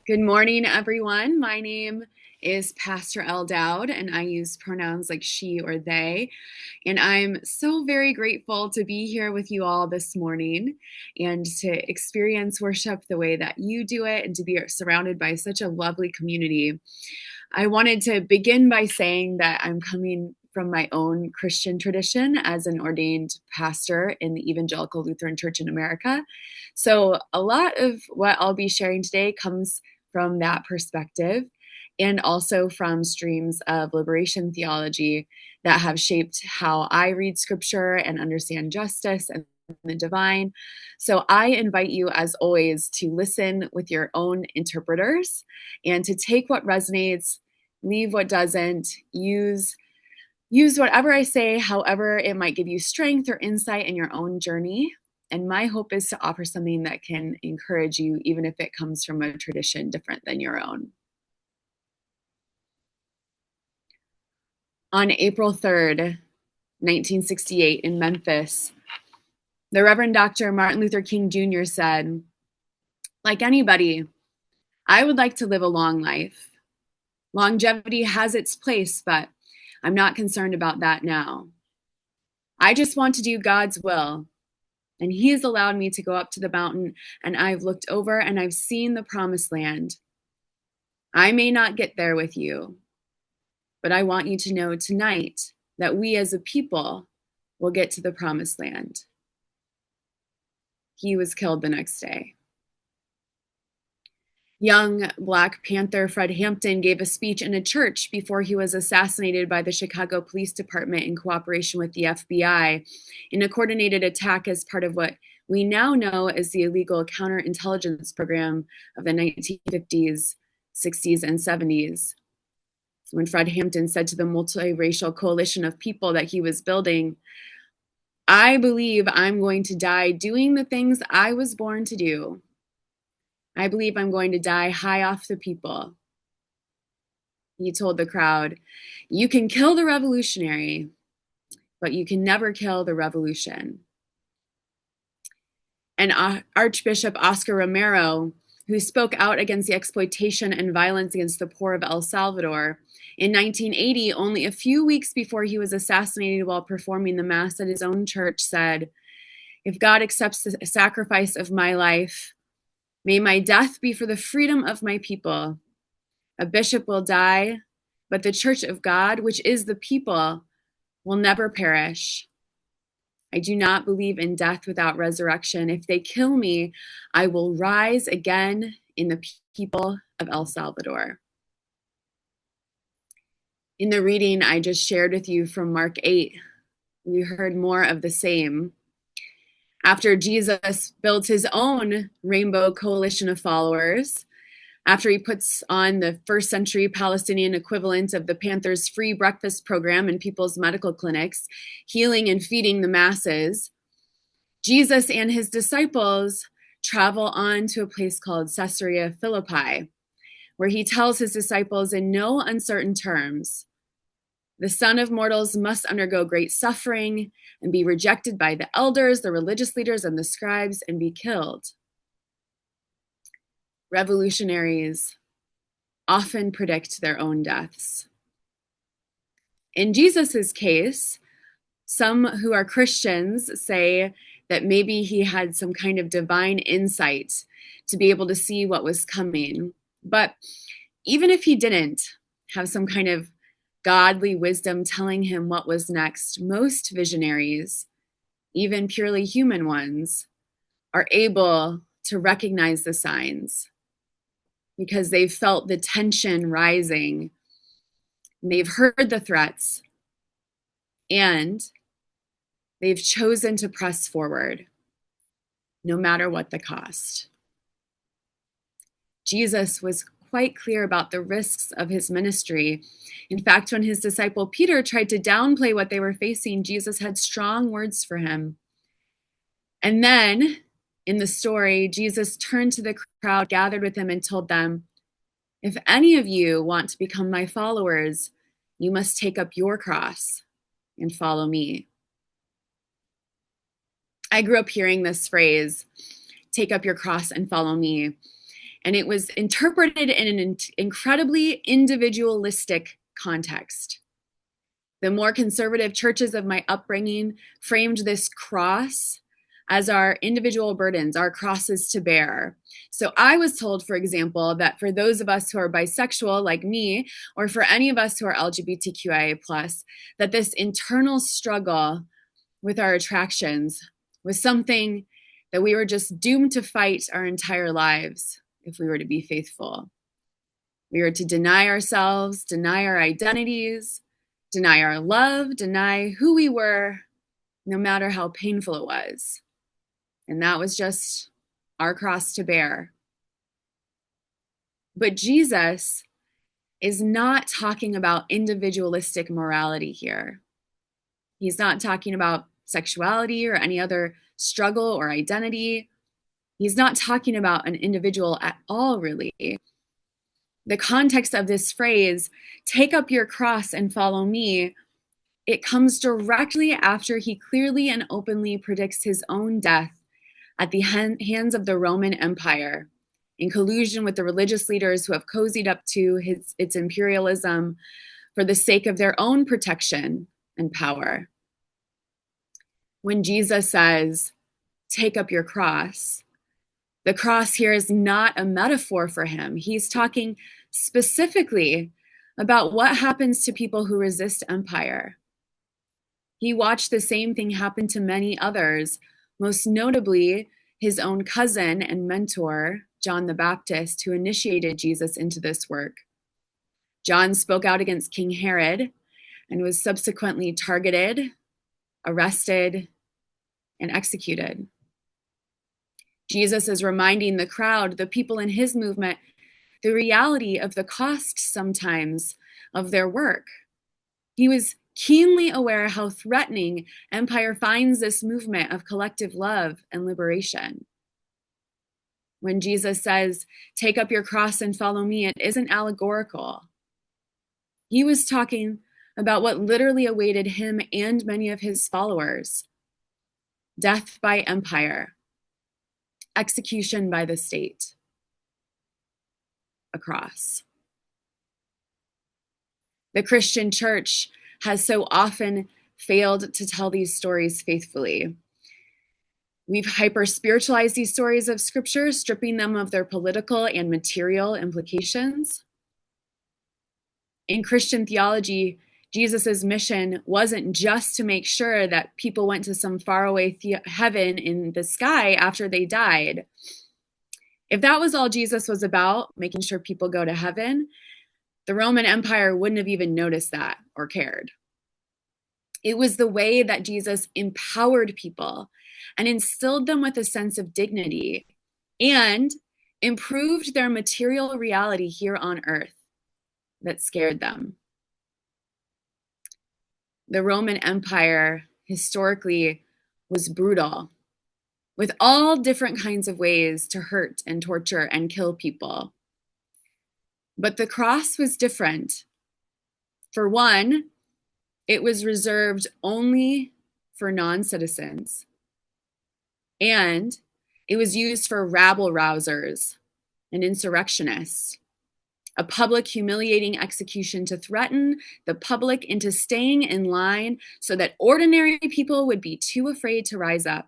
Good morning, everyone. My name is Pastor Elle Dowd, and I use pronouns like she or they. And I'm so very grateful to be here with you all this morning and to experience worship the way that you do it and to be surrounded by such a lovely community. I wanted to begin by saying that I'm coming from my own Christian tradition as an ordained pastor in the Evangelical Lutheran Church in America. So, a lot of what I'll be sharing today comes from that perspective and also from streams of liberation theology that have shaped how I read scripture and understand justice and the divine. So I invite you, as always, to listen with your own interpreters and to take what resonates, leave what doesn't, use whatever I say, however it might give you strength or insight in your own journey. And my hope is to offer something that can encourage you, even if it comes from a tradition different than your own. On April 3rd, 1968, in Memphis, the Reverend Dr. Martin Luther King Jr. said, "Like anybody, I would like to live a long life. Longevity has its place, but I'm not concerned about that now. I just want to do God's will. And He has allowed me to go up to the mountain, and I've looked over and I've seen the promised land. I may not get there with you, but I want you to know tonight that we as a people will get to the promised land." He was killed the next day. Young Black Panther Fred Hampton gave a speech in a church before he was assassinated by the Chicago Police Department in cooperation with the FBI in a coordinated attack as part of what we now know as the illegal counterintelligence program of the 1950s, 60s, and 70s. When Fred Hampton said to the multiracial coalition of people that he was building, "I believe I'm going to die doing the things I was born to do. I believe I'm going to die high off the people." He told the crowd, "You can kill the revolutionary, but you can never kill the revolution." And Archbishop Oscar Romero, who spoke out against the exploitation and violence against the poor of El Salvador, in 1980, only a few weeks before he was assassinated while performing the Mass at his own church, said, "If God accepts the sacrifice of my life, may my death be for the freedom of my people. A bishop will die, but the church of God, which is the people, will never perish. I do not believe in death without resurrection. If they kill me, I will rise again in the people of El Salvador." In the reading I just shared with you from Mark 8, we heard more of the same. After Jesus builds his own rainbow coalition of followers, after he puts on the first century Palestinian equivalent of the Panthers' free breakfast program in people's medical clinics, healing and feeding the masses, Jesus and his disciples travel on to a place called Caesarea Philippi, where he tells his disciples in no uncertain terms, "The Son of Mortals must undergo great suffering and be rejected by the elders, the religious leaders, and the scribes, and be killed." Revolutionaries often predict their own deaths. In Jesus's case, some who are Christians say that maybe he had some kind of divine insight to be able to see what was coming. But even if he didn't have some kind of godly wisdom telling him what was next, most visionaries, even purely human ones, are able to recognize the signs because they've felt the tension rising, they've heard the threats, and they've chosen to press forward, no matter what the cost. Jesus was quite clear about the risks of his ministry. In fact, when his disciple Peter tried to downplay what they were facing, Jesus had strong words for him. And then, in the story, Jesus turned to the crowd gathered with him and told them, "If any of you want to become my followers, you must take up your cross and follow me." I grew up hearing this phrase, "take up your cross and follow me." and it was interpreted in an incredibly individualistic context. The more conservative churches of my upbringing framed this cross as our individual burdens, our crosses to bear. So I was told, for example, that for those of us who are bisexual like me, or for any of us who are LGBTQIA+, that this internal struggle with our attractions was something that we were just doomed to fight our entire lives if we were to be faithful. We were to deny ourselves, deny our identities, deny our love, deny who we were, no matter how painful it was. And that was just our cross to bear. But Jesus is not talking about individualistic morality here. He's not talking about sexuality or any other struggle or identity. He's not talking about an individual at all, really. The context of this phrase, take up your cross and follow me, it comes directly after he clearly and openly predicts his own death at the hands of the Roman Empire, in collusion with the religious leaders who have cozied up to its imperialism for the sake of their own protection and power. When Jesus says, take up your cross, the cross here is not a metaphor for him. He's talking specifically about what happens to people who resist empire. He watched the same thing happen to many others, most notably his own cousin and mentor, John the Baptist, who initiated Jesus into this work. John spoke out against King Herod and was subsequently targeted, arrested, and executed. Jesus is reminding the crowd, the people in his movement, the reality of the cost sometimes of their work. He was keenly aware how threatening empire finds this movement of collective love and liberation. When Jesus says, take up your cross and follow me, it isn't allegorical. He was talking about what literally awaited him and many of his followers: death by empire, execution by the state, a cross. The Christian church has so often failed to tell these stories faithfully. We've hyper-spiritualized these stories of Scripture, stripping them of their political and material implications. In Christian theology, Jesus' mission wasn't just to make sure that people went to some faraway heaven in the sky after they died. If that was all Jesus was about, making sure people go to heaven, the Roman Empire wouldn't have even noticed that or cared. It was the way that Jesus empowered people and instilled them with a sense of dignity and improved their material reality here on earth that scared them. The Roman Empire historically was brutal, with all different kinds of ways to hurt and torture and kill people. But the cross was different. For one, it was reserved only for non-citizens, and it was used for rabble-rousers and insurrectionists, a public humiliating execution to threaten the public into staying in line so that ordinary people would be too afraid to rise up.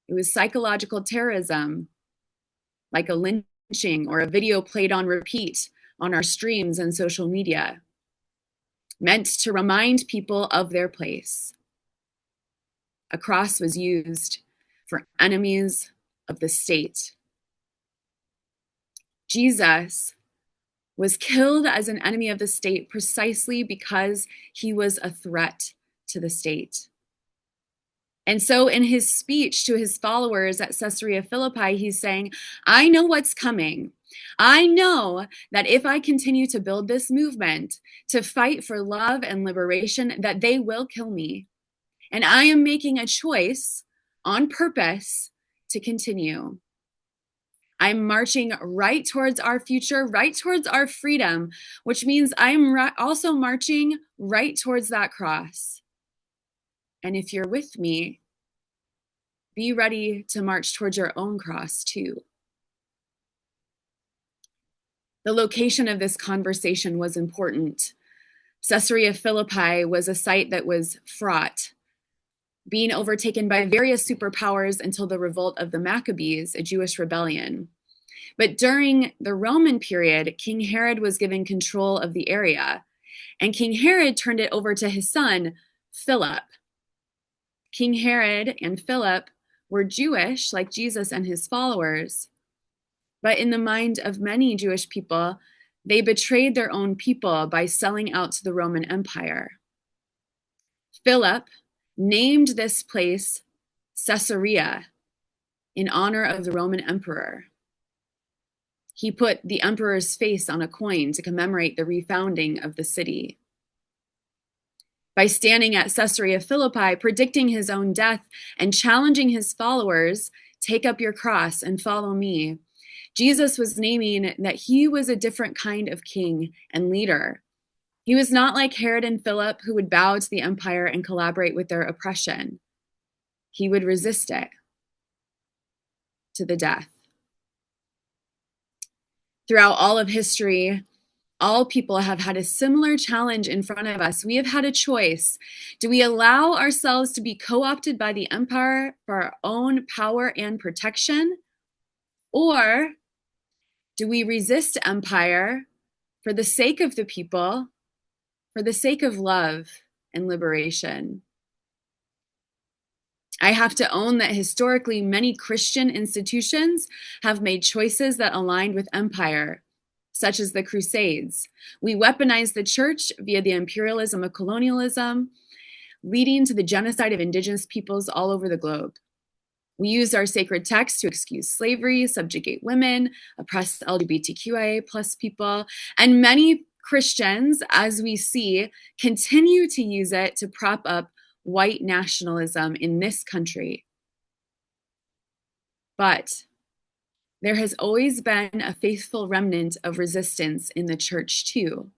It was psychological terrorism, like a lynching or a video played on repeat on our streams and social media, meant to remind people of their place. A cross was used for enemies of the state. Jesus was killed as an enemy of the state precisely because he was a threat to the state. And so in his speech to his followers at Caesarea Philippi, he's saying, I know what's coming. I know that if I continue to build this movement, to fight for love and liberation, that they will kill me. And I am making a choice on purpose to continue. I'm marching right towards our future, right towards our freedom, which means I'm also marching right towards that cross. And if you're with me, be ready to march towards your own cross too. The location of this conversation was important. Caesarea Philippi was a site that was fraught, being overtaken by various superpowers until the revolt of the Maccabees, a Jewish rebellion. But during the Roman period, King Herod was given control of the area, and King Herod turned it over to his son, Philip. King Herod and Philip were Jewish, like Jesus and his followers, but in the mind of many Jewish people, they betrayed their own people by selling out to the Roman Empire. Philip named this place Caesarea in honor of the Roman emperor. He put the emperor's face on a coin to commemorate the refounding of the city. By standing at Caesarea Philippi, predicting his own death and challenging his followers, take up your cross and follow me, Jesus was naming that he was a different kind of king and leader. He was not like Herod and Philip, who would bow to the empire and collaborate with their oppression. He would resist it to the death. Throughout all of history, all people have had a similar challenge in front of us. We have had a choice. Do we allow ourselves to be co-opted by the empire for our own power and protection? Or do we resist empire for the sake of the people, for the sake of love and liberation? I have to own that historically many Christian institutions have made choices that aligned with empire, such as the Crusades. We weaponized the church via the imperialism of colonialism, leading to the genocide of indigenous peoples all over the globe. We used our sacred texts to excuse slavery, subjugate women, oppress LGBTQIA plus people, and many Christians, as we see, continue to use it to prop up white nationalism in this country. But there has always been a faithful remnant of resistance in the church too,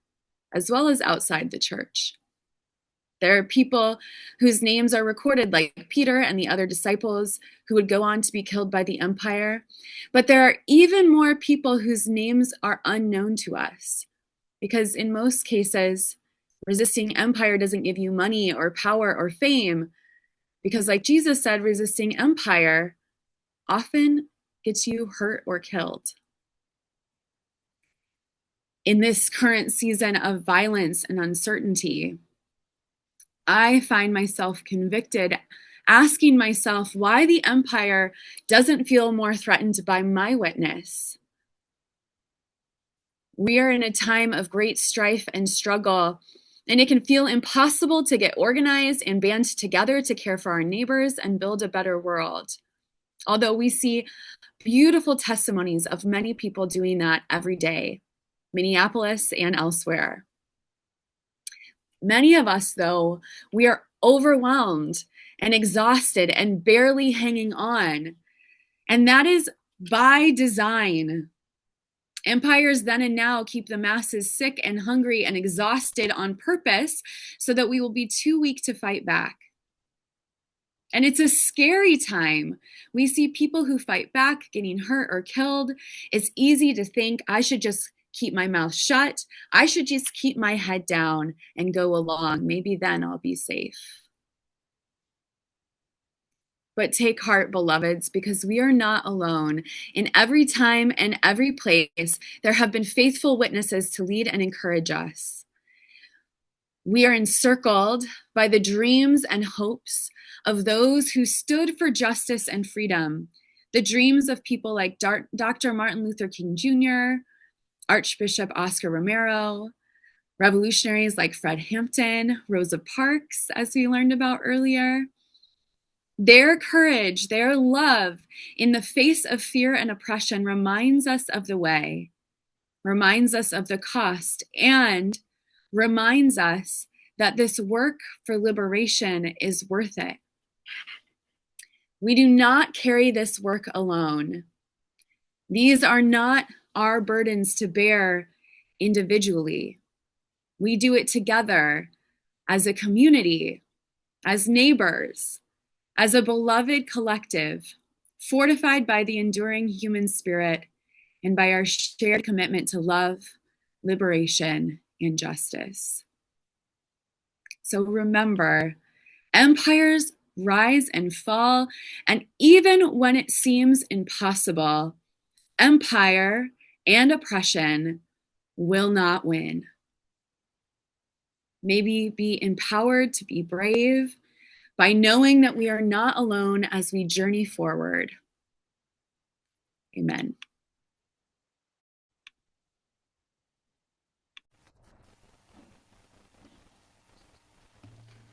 as well as outside the church. There are people whose names are recorded, like Peter and the other disciples who would go on to be killed by the empire. But there are even more people whose names are unknown to us, because in most cases, resisting empire doesn't give you money or power or fame, because like Jesus said, resisting empire often gets you hurt or killed. In this current season of violence and uncertainty, I find myself convicted, asking myself why the empire doesn't feel more threatened by my witness. We are in a time of great strife and struggle, and it can feel impossible to get organized and band together to care for our neighbors and build a better world. Although we see beautiful testimonies of many people doing that every day, Minneapolis and elsewhere. Many of us, though, we are overwhelmed and exhausted and barely hanging on. And that is by design. Empires then and now keep the masses sick and hungry and exhausted on purpose so that we will be too weak to fight back. And it's a scary time. We see people who fight back getting hurt or killed. It's easy to think I should just keep my mouth shut. I should just keep my head down and go along. Maybe then I'll be safe. But take heart, beloveds, because we are not alone. In every time and every place, there have been faithful witnesses to lead and encourage us. We are encircled by the dreams and hopes of those who stood for justice and freedom, the dreams of people like Dr. Martin Luther King Jr., Archbishop Oscar Romero, revolutionaries like Fred Hampton, Rosa Parks, as we learned about earlier. Their courage, their love in the face of fear and oppression reminds us of the way, reminds us of the cost, and reminds us that this work for liberation is worth it. We do not carry this work alone. These are not our burdens to bear individually. We do it together as a community, as neighbors, as a beloved collective, fortified by the enduring human spirit and by our shared commitment to love, liberation, and justice. So remember, empires rise and fall, and even when it seems impossible, empire and oppression will not win. Maybe be empowered to be brave by knowing that we are not alone as we journey forward. Amen.